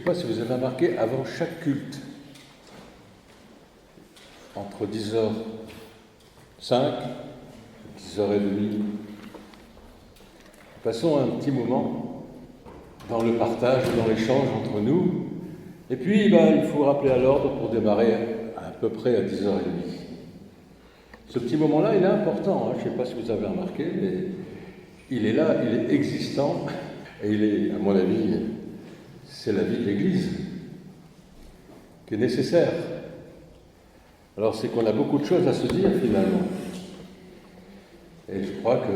pas si vous avez remarqué, avant chaque culte, entre 10h05 et 10h30, passons un petit moment dans le partage, dans l'échange entre nous. Et puis, il faut rappeler à l'ordre pour démarrer à peu près à 10h30. Ce petit moment-là, il est important. Je ne sais pas si vous avez remarqué, mais il est là, il est existant. Et il est, à mon avis, c'est la vie de l'Église qui est nécessaire. Alors, c'est qu'on a beaucoup de choses à se dire, finalement. Et je crois que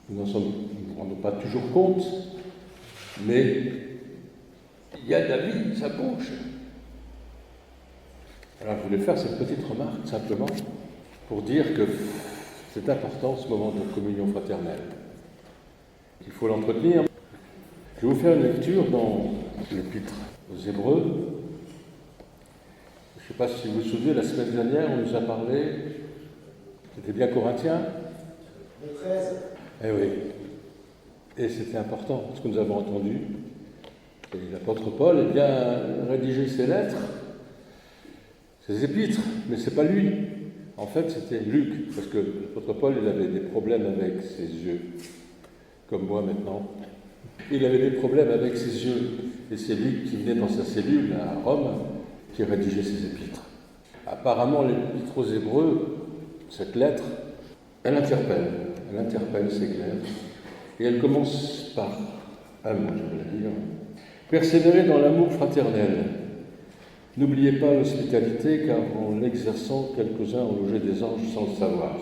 nous n'en rendons pas toujours compte, mais il y a de la vie, ça bouge. Alors, je voulais faire cette petite remarque, simplement, pour dire que c'est important, ce moment de communion fraternelle. Il faut l'entretenir. Je vais vous faire une lecture dans l'Épître aux Hébreux. Je ne sais pas si vous vous souvenez, la semaine dernière, on nous a parlé, c'était bien Corinthiens ? Le 13. Eh oui. Et c'était important, ce que nous avons entendu. Et l'apôtre Paul a bien rédigé ses lettres, ses épîtres, mais ce n'est pas lui. En fait, c'était Luc, parce que l'apôtre Paul, il avait des problèmes avec ses yeux, comme moi maintenant. Il avait des problèmes avec ses yeux, et c'est Luc qui venait dans sa cellule à Rome, qui rédigeait ses épîtres. Apparemment, l'épître aux Hébreux, cette lettre, elle interpelle, c'est clair. Et elle commence par un mot, je vais la lire. Persévérez dans l'amour fraternel. N'oubliez pas l'hospitalité, car en l'exerçant, quelques-uns ont logé des anges sans le savoir.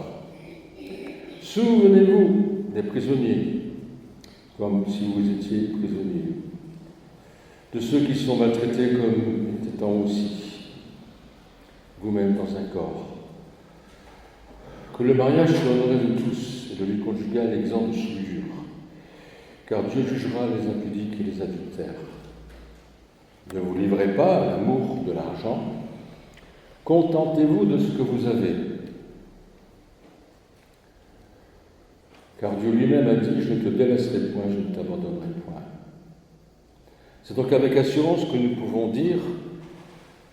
Souvenez-vous des prisonniers, comme si vous étiez prisonniers, de ceux qui sont maltraités comme étant aussi, vous-même dans un corps. Que le mariage soit honoré de tous et de vie conjugale exempt de souillure, car Dieu jugera les impudiques et les adultères. Ne vous livrez pas à l'amour de l'argent, contentez-vous de ce que vous avez. Car Dieu lui-même a dit, je ne te délaisserai point, je ne t'abandonnerai point. C'est donc avec assurance que nous pouvons dire,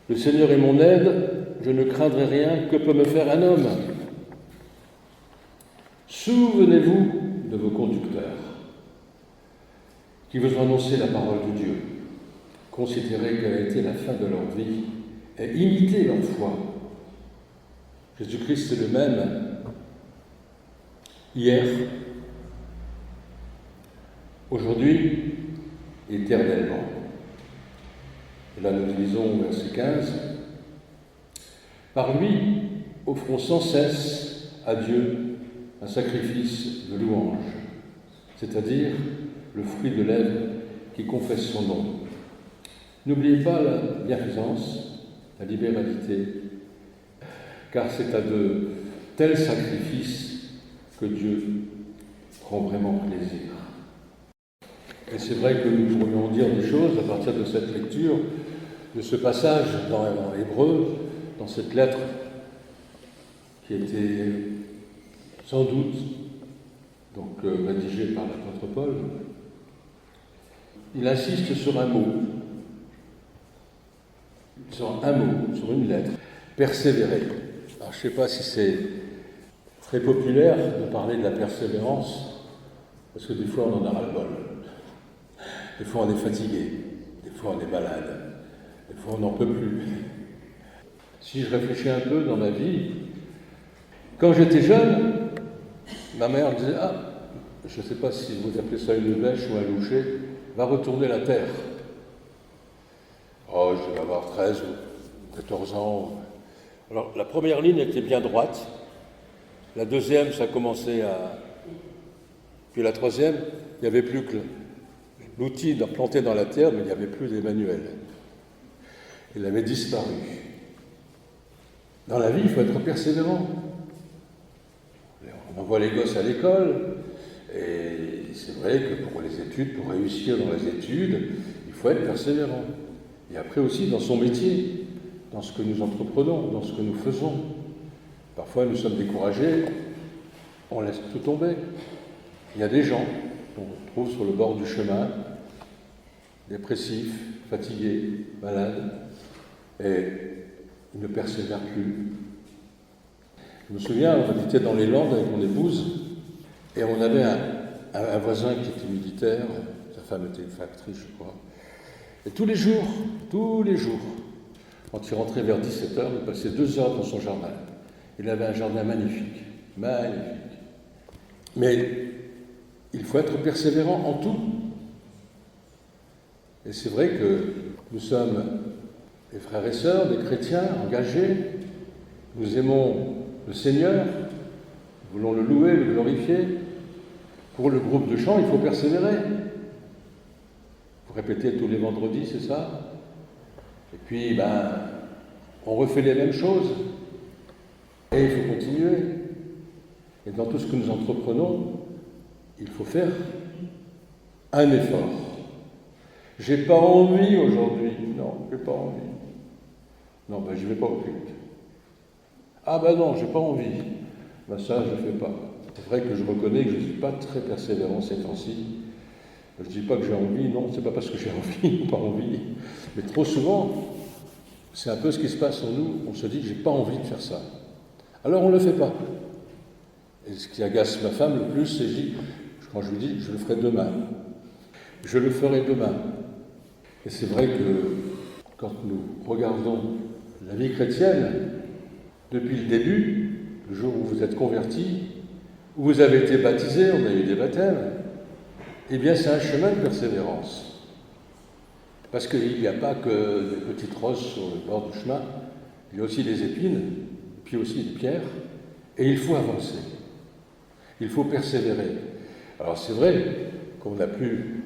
le Seigneur est mon aide, je ne craindrai rien, que peut me faire un homme ? Souvenez-vous de vos conducteurs qui vous ont annoncé la parole de Dieu. Considérez quelle a été la fin de leur vie et imitez leur foi. Jésus-Christ est le même hier, aujourd'hui, éternellement. Et là nous lisons au verset 15. Par lui, offrons sans cesse à Dieu un sacrifice de louange, c'est-à-dire le fruit de lèvres qui confesse son nom. N'oubliez pas la bienfaisance, la libéralité, car c'est à de tels sacrifices que Dieu prend vraiment plaisir. Et c'est vrai que nous pourrions dire des choses à partir de cette lecture, de ce passage dans l'Hébreu, dans cette lettre qui était sans doute rédigée par l'apôtre Paul. Il insiste sur un mot, sur une lettre, persévérer. Alors je ne sais pas si c'est très populaire de parler de la persévérance, parce que des fois on en a ras-le-bol. Des fois on est fatigué, des fois on est malade, des fois on n'en peut plus. Si je réfléchis un peu dans ma vie, quand j'étais jeune, ma mère disait « Ah, je ne sais pas si vous appelez ça une bêche ou un loucher, va retourner la terre. » Oh, je devais avoir 13 ou 14 ans. Alors, la première ligne était bien droite. La deuxième, ça commençait à... Puis la troisième, il n'y avait plus que l'outil de planter dans la terre, mais il n'y avait plus d'Emmanuel. Il avait disparu. Dans la vie, il faut être persévérant. On envoie les gosses à l'école, et c'est vrai que pour les études, pour réussir dans les études, il faut être persévérant. Et après aussi dans son métier, dans ce que nous entreprenons, dans ce que nous faisons. Parfois nous sommes découragés, on laisse tout tomber. Il y a des gens qu'on trouve sur le bord du chemin, dépressifs, fatigué, malade, et il ne persévère plus. Je me souviens, on habitait dans les Landes avec mon épouse, et on avait un voisin qui était militaire, sa femme était une factrice, je crois. Et tous les jours, quand il rentrait vers 17h, il passait 2 heures dans son jardin. Il avait un jardin magnifique, magnifique. Mais il faut être persévérant en tout. Et c'est vrai que nous sommes des frères et sœurs, des chrétiens engagés. Nous aimons le Seigneur, nous voulons le louer, le glorifier. Pour le groupe de chant, il faut persévérer. Il faut répéter tous les vendredis, c'est ça. Et puis, on refait les mêmes choses. Et il faut continuer. Et dans tout ce que nous entreprenons, il faut faire un effort. J'ai pas envie aujourd'hui. Non, j'ai pas envie. Non, je vais pas au culte. Ah non, j'ai pas envie. Ça, je fais pas. C'est vrai que je reconnais que je ne suis pas très persévérant ces temps-ci. Je ne dis pas que j'ai envie, non, c'est pas parce que j'ai envie ou pas envie. Mais trop souvent, c'est un peu ce qui se passe en nous. On se dit que j'ai pas envie de faire ça. Alors on ne le fait pas. Et ce qui agace ma femme le plus, c'est quand je lui dis, je le ferai demain. Je le ferai demain. Et c'est vrai que quand nous regardons la vie chrétienne, depuis le début, le jour où vous êtes convertis, où vous avez été baptisés, on a eu des baptêmes, eh bien c'est un chemin de persévérance. Parce qu'il n'y a pas que des petites roses sur le bord du chemin, il y a aussi des épines, puis aussi des pierres, et il faut avancer. Il faut persévérer. Alors c'est vrai qu'on n'a plus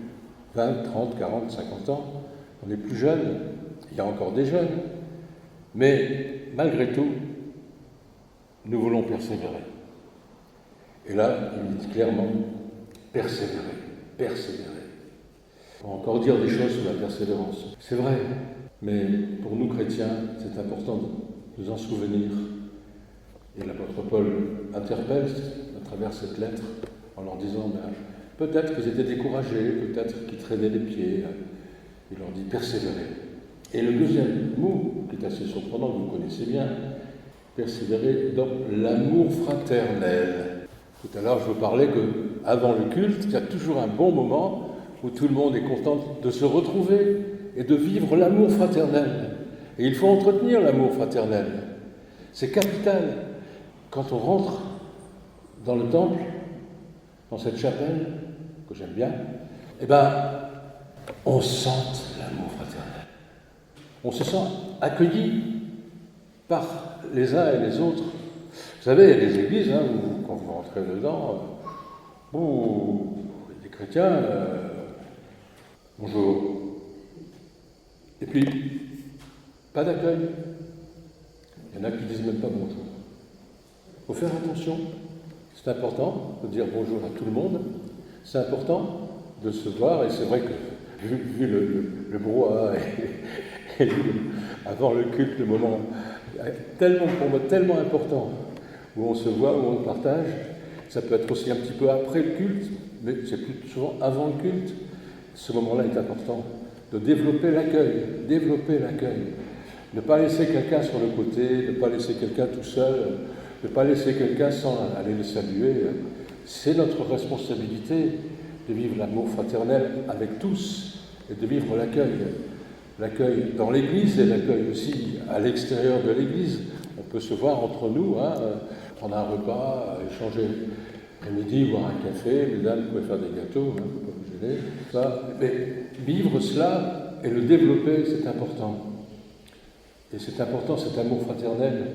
20, 30, 40, 50 ans, on est plus jeunes, il y a encore des jeunes, mais malgré tout, nous voulons persévérer. Et là, il dit clairement, persévérer, persévérer. On va encore dire des choses sur la persévérance. C'est vrai, mais pour nous chrétiens, c'est important de nous en souvenir. Et l'apôtre Paul interpelle à travers cette lettre en leur disant, peut-être qu'ils étaient découragés, peut-être qu'ils traînaient les pieds. Il leur dit persévérer. Et le deuxième mot, qui est assez surprenant, que vous connaissez bien, persévérer dans l'amour fraternel. Tout à l'heure, je vous parlais qu'avant le culte, il y a toujours un bon moment où tout le monde est content de se retrouver et de vivre l'amour fraternel. Et il faut entretenir l'amour fraternel. C'est capital. Quand on rentre dans le temple, dans cette chapelle, que j'aime bien, on sent l'amour fraternel. On se sent accueilli par les uns et les autres. Vous savez, il y a des églises, où quand vous rentrez dedans, des chrétiens, bonjour. Et puis, pas d'accueil. Il y en a qui ne disent même pas bonjour. Il faut faire attention. C'est important de dire bonjour à tout le monde. C'est important de se voir, et c'est vrai que, vu le brouhaha et avant le culte, le moment pour moi tellement important, où on se voit, où on partage, ça peut être aussi un petit peu après le culte, mais c'est plus souvent avant le culte. Ce moment-là est important, de développer l'accueil, ne pas laisser quelqu'un sur le côté, ne pas laisser quelqu'un tout seul, ne pas laisser quelqu'un sans aller le saluer. C'est notre responsabilité de vivre l'amour fraternel avec tous et de vivre l'accueil. L'accueil dans l'Église et l'accueil aussi à l'extérieur de l'Église. On peut se voir entre nous, prendre un repas, échanger l'après-midi, boire un café, mesdames, vous pouvez faire des gâteaux, il ne faut pas vous gêner. Mais vivre cela et le développer, c'est important. Et c'est important cet amour fraternel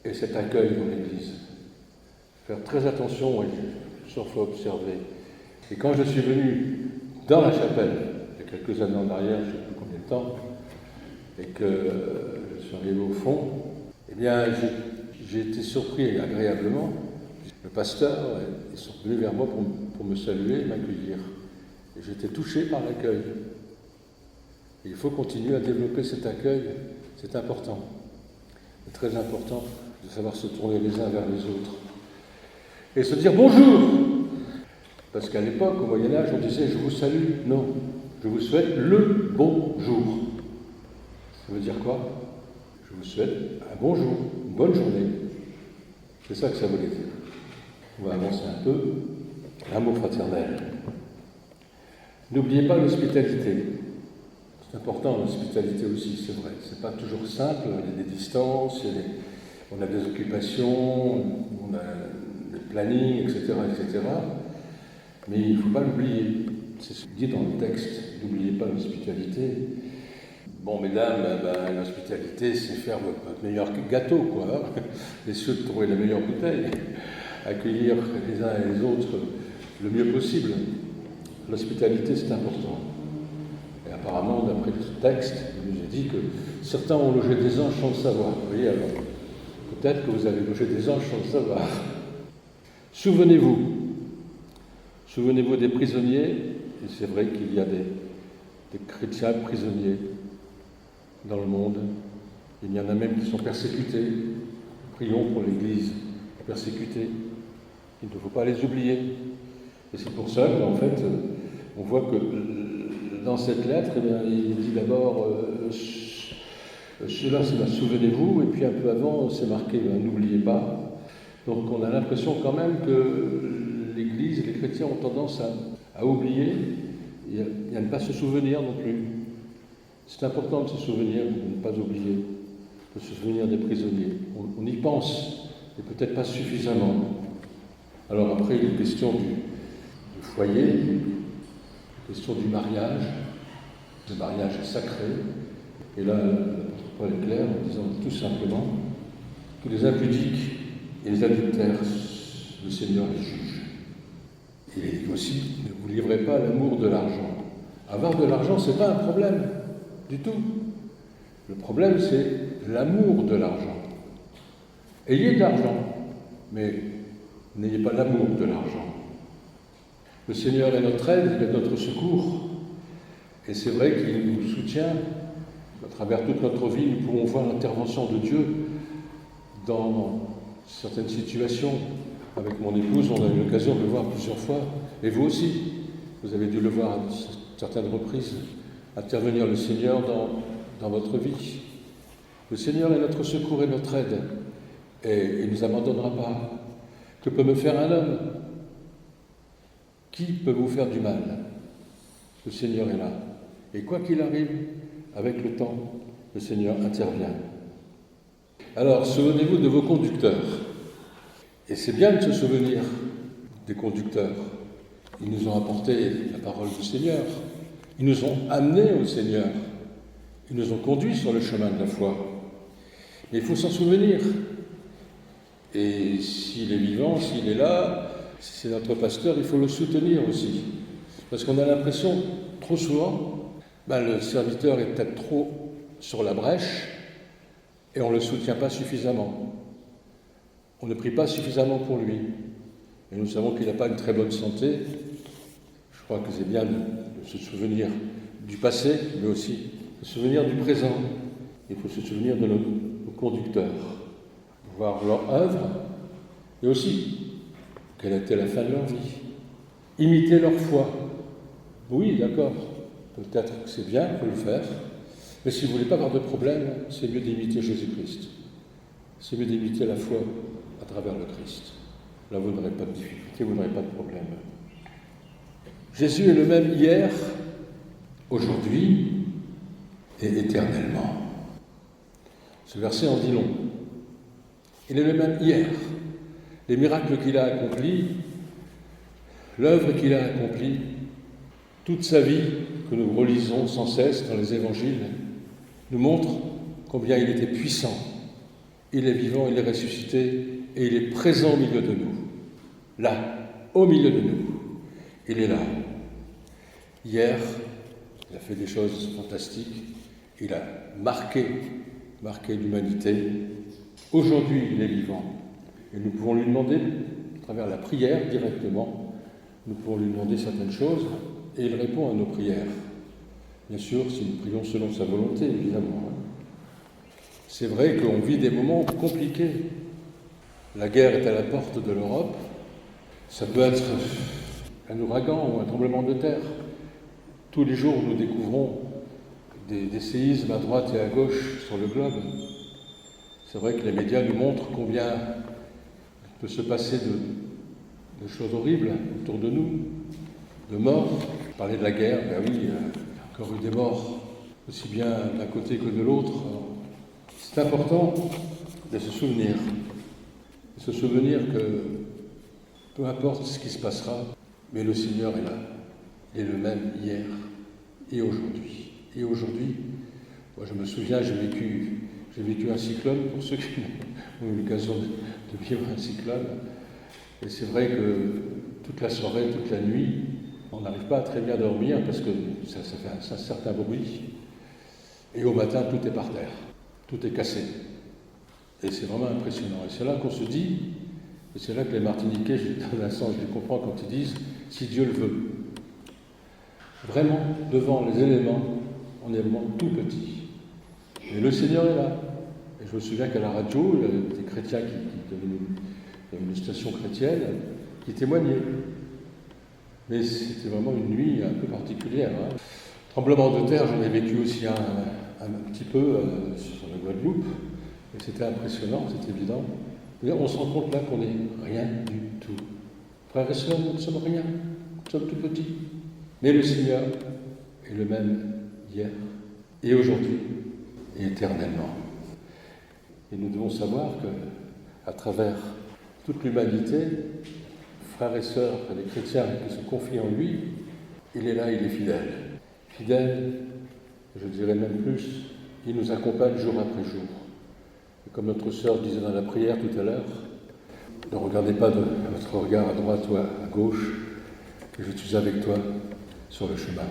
et cet accueil dans l'Église. Faire très attention, et il faut observer. Et quand je suis venu dans la chapelle, il y a quelques années en arrière, je ne sais plus combien de temps, et que je suis arrivé au fond, j'ai été surpris agréablement. Le pasteur, ils sont venus vers moi pour me saluer et m'accueillir. Et j'étais touché par l'accueil. Et il faut continuer à développer cet accueil, c'est important. C'est très important de savoir se tourner les uns vers les autres. Et se dire bonjour. Parce qu'à l'époque, au Moyen-Âge, on disait je vous salue. Non, Je vous souhaite le bon jour. Ça veut dire quoi? Je vous souhaite un bon jour, une bonne journée. C'est ça que ça voulait dire. On va avancer un peu. Un mot fraternel. N'oubliez pas l'hospitalité. C'est important l'hospitalité aussi, c'est vrai. C'est pas toujours simple, il y a des distances, on a des occupations, on a des plannings, etc., etc. Mais il ne faut pas l'oublier. C'est ce qui dit dans le texte. N'oubliez pas l'hospitalité. Bon, mesdames, l'hospitalité, c'est faire votre meilleur gâteau, quoi. Hein, essayer de trouver la meilleure bouteille, accueillir les uns et les autres le mieux possible. L'hospitalité, c'est important. Et apparemment, d'après ce texte, il nous est dit que certains ont logé des anges sans le savoir. Vous voyez, alors, peut-être que vous avez logé des anges sans le savoir. Souvenez-vous des prisonniers, et c'est vrai qu'il y a des chrétiens prisonniers dans le monde. Il y en a même qui sont persécutés. Prions pour l'Église persécutée. Il ne faut pas les oublier. Et c'est pour ça qu'en fait, on voit que dans cette lettre, il dit d'abord cela, c'est souvenez-vous, et puis un peu avant, c'est marqué n'oubliez pas. Donc on a l'impression quand même que l'Église et les chrétiens ont tendance à oublier et à ne pas se souvenir non plus. C'est important de se souvenir, de ne pas oublier, de se souvenir des prisonniers. On y pense, et peut-être pas suffisamment. Alors après, il est question du foyer, la question du mariage. Le mariage est sacré. Et là, l'apôtre Paul est clair en disant tout simplement que les impudiques et les adultères, le Seigneur les juge. Il est dit aussi, ne vous livrez pas à l'amour de l'argent. Avoir de l'argent, ce n'est pas un problème du tout. Le problème, c'est l'amour de l'argent. Ayez de l'argent, mais n'ayez pas l'amour de l'argent. Le Seigneur est notre aide, il est notre secours. Et c'est vrai qu'il nous soutient. À travers toute notre vie, nous pouvons voir l'intervention de Dieu dans certaines situations. Avec mon épouse, on a eu l'occasion de le voir plusieurs fois. Et vous aussi, vous avez dû le voir à certaines reprises, intervenir le Seigneur dans votre vie. Le Seigneur est notre secours et notre aide. Et il ne nous abandonnera pas. Que peut me faire un homme? Qui peut vous faire du mal? Le Seigneur est là. Et quoi qu'il arrive, avec le temps, le Seigneur intervient. Alors, souvenez-vous de vos conducteurs. Et c'est bien de se souvenir des conducteurs. Ils nous ont apporté la parole du Seigneur. Ils nous ont amenés au Seigneur. Ils nous ont conduits sur le chemin de la foi. Mais il faut s'en souvenir. Et s'il est vivant, s'il est là, si c'est notre pasteur, il faut le soutenir aussi. Parce qu'on a l'impression, trop souvent, le serviteur est peut-être trop sur la brèche et on ne le soutient pas suffisamment. On ne prie pas suffisamment pour lui. Et nous savons qu'il n'a pas une très bonne santé. Je crois que c'est bien de se souvenir du passé, mais aussi de se souvenir du présent. Il faut se souvenir de nos conducteurs, voir leur œuvre, et aussi quelle était la fin de leur vie. Imiter leur foi. Oui, d'accord, peut-être que c'est bien, on peut le faire, mais si vous ne voulez pas avoir de problème, c'est mieux d'imiter Jésus-Christ. C'est mieux d'imiter la foi à travers le Christ. Là, vous n'aurez pas de difficulté, vous n'aurez pas de problème. Jésus est le même hier, aujourd'hui et éternellement. Ce verset en dit long. Il est le même hier. Les miracles qu'il a accomplis, l'œuvre qu'il a accomplie, toute sa vie que nous relisons sans cesse dans les évangiles, nous montre combien il était puissant. Il est vivant, il est ressuscité et il est présent au milieu de nous. Là, au milieu de nous. Il est là. Hier, il a fait des choses fantastiques. Il a marqué l'humanité. Aujourd'hui, il est vivant. Et nous pouvons lui demander, à travers la prière directement, nous pouvons lui demander certaines choses et il répond à nos prières. Bien sûr, si nous prions selon sa volonté, évidemment. C'est vrai qu'on vit des moments compliqués. La guerre est à la porte de l'Europe. Ça peut être un ouragan ou un tremblement de terre. Tous les jours, nous découvrons des séismes à droite et à gauche sur le globe. C'est vrai que les médias nous montrent combien il peut se passer de choses horribles autour de nous, de morts. Parler de la guerre, ben oui, il y a encore eu des morts, aussi bien d'un côté que de l'autre. C'est important de se souvenir que peu importe ce qui se passera, mais le Seigneur est là, il est le même hier et aujourd'hui. Et aujourd'hui, moi je me souviens, j'ai vécu un cyclone, pour ceux qui ont eu l'occasion de vivre un cyclone. Et c'est vrai que toute la soirée, toute la nuit, on n'arrive pas à très bien dormir parce que ça fait un certain bruit. Et au matin, tout est par terre, tout est cassé. Et c'est vraiment impressionnant. Et c'est là qu'on se dit, et c'est là que les Martiniquais, dans un sens, je les comprends quand ils disent « si Dieu le veut ». Vraiment, devant les éléments, on est vraiment tout petit. Et le Seigneur est là. Et je me souviens qu'à la radio, il y avait des chrétiens qui avaient une station chrétienne qui témoignaient. Mais c'était vraiment une nuit un peu particulière. Hein. Tremblement de terre, j'en ai vécu aussi un petit peu sur la Guadeloupe. Et c'était impressionnant, c'est évident. Et on se rend compte là qu'on n'est rien du tout. Frères et sœurs, nous ne sommes rien. Nous sommes tout petits. Mais le Seigneur est le même hier et aujourd'hui et éternellement. Et nous devons savoir qu'à travers toute l'humanité, frères et sœurs, les chrétiens qui se confient en lui, il est là, il est fidèle. Fidèle, je dirais même plus, il nous accompagne jour après jour. Et comme notre sœur disait dans la prière tout à l'heure, ne regardez pas votre regard à droite ou à gauche, et je suis avec toi sur le chemin.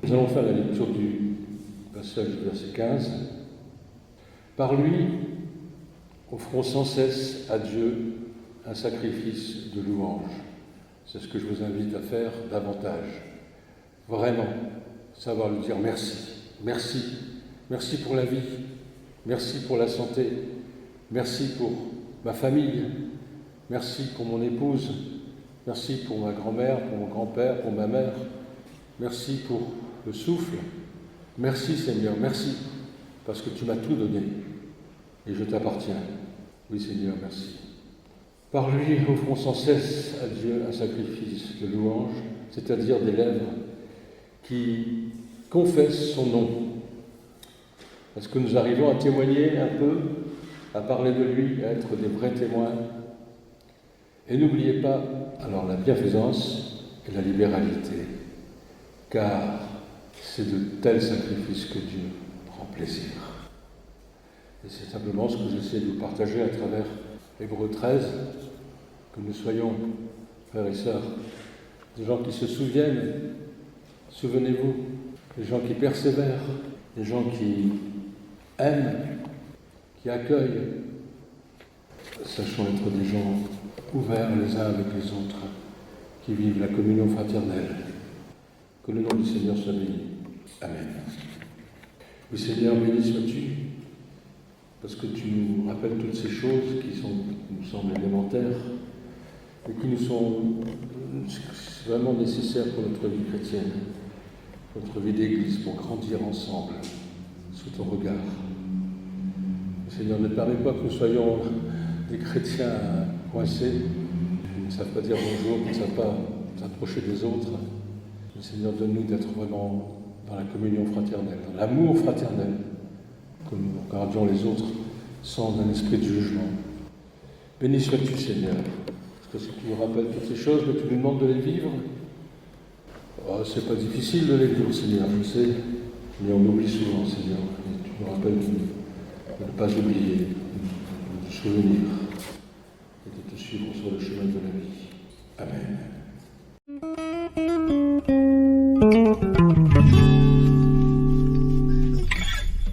Nous allons faire la lecture du passage du verset 15. Par lui, offrons sans cesse à Dieu un sacrifice de louange. C'est ce que je vous invite à faire davantage. Vraiment, savoir lui dire merci. Merci. Merci pour la vie. Merci pour la santé. Merci pour ma famille. Merci pour mon épouse. Merci pour ma grand-mère, pour mon grand-père, pour ma mère. Merci pour le souffle. Merci Seigneur, merci, parce que tu m'as tout donné et je t'appartiens. Oui Seigneur, merci. Par lui, offrons sans cesse à Dieu un sacrifice de louange, c'est-à-dire des lèvres qui confessent son nom. Parce que nous arrivons à témoigner un peu, à parler de lui, à être des vrais témoins. Et n'oubliez pas, alors, la bienfaisance et la libéralité, car c'est de tels sacrifices que Dieu prend plaisir. Et c'est simplement ce que j'essaie de vous partager à travers Hébreux 13, que nous soyons, frères et sœurs, des gens qui se souviennent, souvenez-vous, des gens qui persévèrent, des gens qui aiment, qui accueillent. Sachons être des gens ouverts les uns avec les autres, qui vivent la communion fraternelle. Que le nom du Seigneur soit béni. Amen. Oui Seigneur, béni sois-tu, parce que tu nous rappelles toutes ces choses qui nous semblent élémentaires, et qui nous sont vraiment nécessaires pour notre vie chrétienne, pour notre vie d'église, pour grandir ensemble sous ton regard. Seigneur, ne permets pas que nous soyons des chrétiens coincés, qui ne savent pas dire bonjour, qui ne savent pas s'approcher des autres. Mais Seigneur, donne-nous d'être vraiment dans la communion fraternelle, dans l'amour fraternel, que nous regardions les autres sans un esprit de jugement. Béni sois-tu, Seigneur, parce que tu nous rappelles toutes ces choses, mais tu nous demandes de les vivre. Oh, c'est pas difficile de les vivre, Seigneur, je sais, mais on oublie souvent, Seigneur. Et tu nous rappelles de ne pas oublier, de te souvenir et de te suivre sur le chemin de la vie. Amen.